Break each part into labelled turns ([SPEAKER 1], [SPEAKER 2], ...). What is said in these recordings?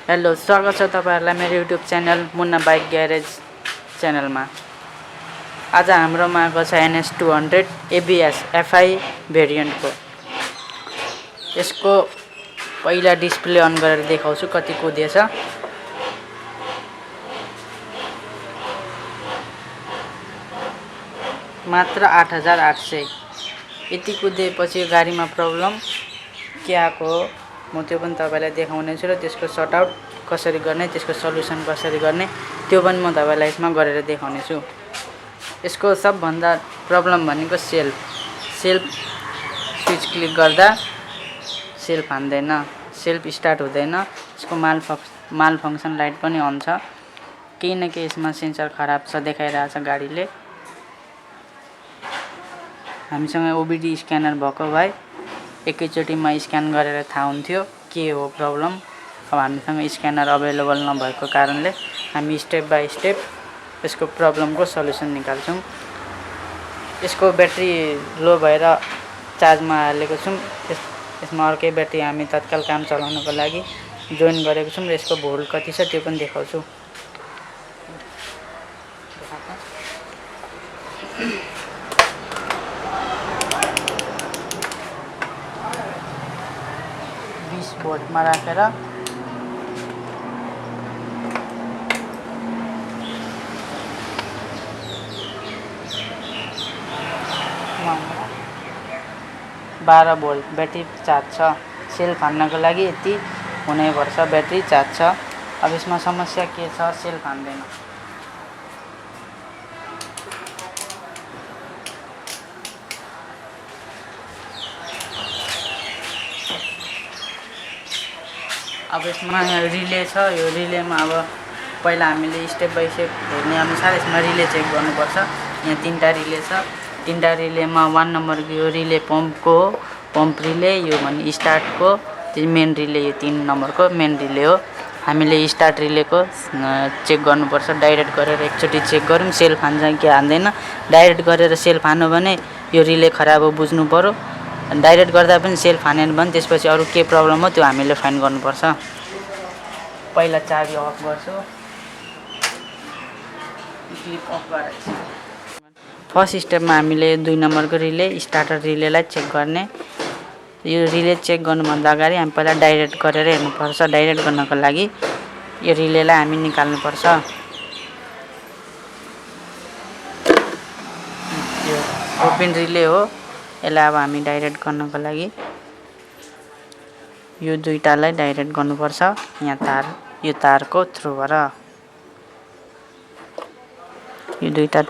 [SPEAKER 1] Hello, स्वागत छ तपाईहरुलाई मेरो YouTube channel Munna bike garage च्यानलमा। आज हाम्रोमा आएको छ ns200 ABS FI भेरिएन्टको। यसको पहिला डिस्प्ले अन गरेर देखाउँछु कति कुदेछ। मात्र 8800। यति कुदेपछि गाडीमा प्रब्लम के आको हो म त्यो पनि तपाईलाई देखाउने छु र त्यसको सर्ट आउट कसरी गर्ने, त्यसको सल्युसन कसरी गर्ने त्यो पनि म तपाईलाई यसमा गरेर देखाउने छु। यसको सबभन्दा प्रब्लम भनेको सेल्फ स्विच क्लिक गर्दा सेल्फ हान्दैन, सेल्फ स्टार्ट हुँदैन। यसको माल फंक्सन लाइट पनि अन छ। केही न केही यसमा सेन्सर खराब छ देखाइरहेछ गाडीले। हामीसँग ओबिडी स्क्यानर भएको भए एकैचोटीमा स्क्यान गरेर थाहा हुन्थ्यो के हो प्रब्लम। अब हामीसँग स्क्यानर अवेलेबल नभएको कारणले हामी स्टेप बाइ स्टेप यसको प्रब्लमको सल्युसन निकाल्छौं। यसको ब्याट्री लो भएर चार्जमा हालेको छौं। यसमा अर्कै ब्याट्री हामी तत्काल काम चलाउनको लागि जोइन गरेको छौं र यसको भोल्ट कति छ त्यो पनि देखाउँछु। बोर्डमा राखेर बाह्र भोल्ट ब्याट्री चार्ज छ। सेल्फ हान्नको लागि यति हुनै पर्छ, ब्याट्री चार्ज छ। अब यसमा समस्या के छ, सेल्फ हान्दैन। अब यसमा रिले छ। यो रिलेमा अब पहिला हामीले स्टेप बाइ स्टेप हेर्ने अनुसार यसमा रिले चेक गर्नुपर्छ। यहाँ तीनटा रिले छ। तीनटा रिलेमा 1 नम्बरको यो रिले पम्प रिले, यो भने स्टार्टको मेन रिले, यो 3 नम्बरको मेन रिले हो। हामीले स्टार्ट रिलेको चेक गर्नुपर्छ। डाइरेक्ट गरेर एकचोटी चेक गरौँ सेल्फ हान्छ कि हान्दैन। डाइरेक्ट गरेर सेल्फ हान्यो भने यो रिले खराब हो बुझ्नु पर्यो। डाइरेक्ट गर्दा पनि सेल्फ हानेन भने त्यसपछि अरु के प्रब्लम हो त्यो हामीले फाइन्ड गर्नुपर्छ। पहिला चाबी अफ गर्छु। क्लिक अफ गरेछु। फर्स्ट स्टेपमा हामीले 2 नम्बरको रिले स्टार्टर रिलेलाई चेक गर्ने। यो रिले चेक गर्नुभन्दा अगाडि हामी पहिला डाइरेक्ट गरेर हेर्नुपर्छ। डाइरेक्ट गर्नको लागि यो रिलेलाई हामी निकाल्नुपर्छ। यो ओपन रिले हो। यसलाई अब हामी डाइरेक्ट गर्नको लागि यो दुईटालाई डाइरेक्ट गर्नुपर्छ। यहाँ यो तारको थ्रुबाट यो दुईटा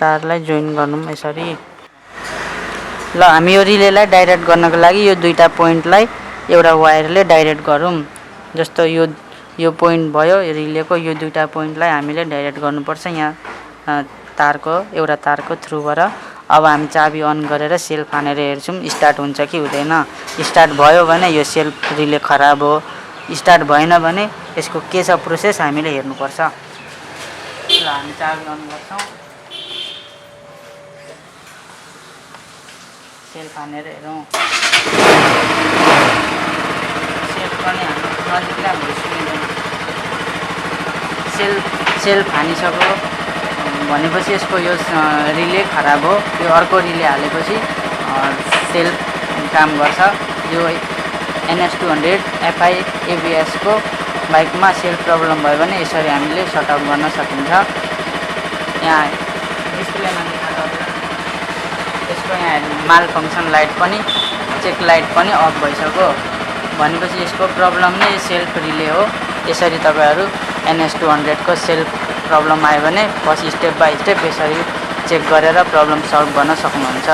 [SPEAKER 1] तारलाई जोइन गर्नु यसरी। ल हामी यो रिलेलाई डाइरेक्ट गर्नको लागि यो दुईटा पोइन्टलाई एउटा वायरले डाइरेक्ट गरौँ। जस्तो यो पोइन्ट भयो रिलेको, यो दुईटा पोइन्टलाई हामीले डाइरेक्ट गर्नुपर्छ यहाँ एउटा तारको थ्रुबाट। अब हामी चाबी अन गरेर सेल्फ हानेर हेर्छौं स्टार्ट हुन्छ कि हुँदैन। स्टार्ट भयो भने यो सेल्फ रिले खराब हो। स्टार्ट भएन भने यसको के छ प्रोसेस हामीले हेर्नुपर्छ। ल हामी चाबी अन गर्छौं। सेल्फ हानेर हेरौँ। सेल्फ पनि नजिकै सेल्फ हानिसक्यो भनेपछि यसको यो रिले खराब हो। यो अर्को रिले हालेपछि सेल्फ काम गर्छ। यो ns200 FI ABS को बाइकमा सेल्फ प्रब्लम भयो भने यसरी हामीले सर्ट आउट गर्न सकिन्छ। यहाँ डिस्प्लेमा यसको यहाँ माल फंक्सन लाइट पनि चेक लाइट पनि अफ भइसक्यो भनेपछि यसको प्रब्लम नै सेल्फ रिले हो। यसरी तपाईहरु ns200 को सेल्फ प्रब्लम आयो भने फर्स्ट स्टेप बाइ स्टेप यसरी चेक गरेर प्रब्लम सल्भ गर्न सक्नुहुन्छ।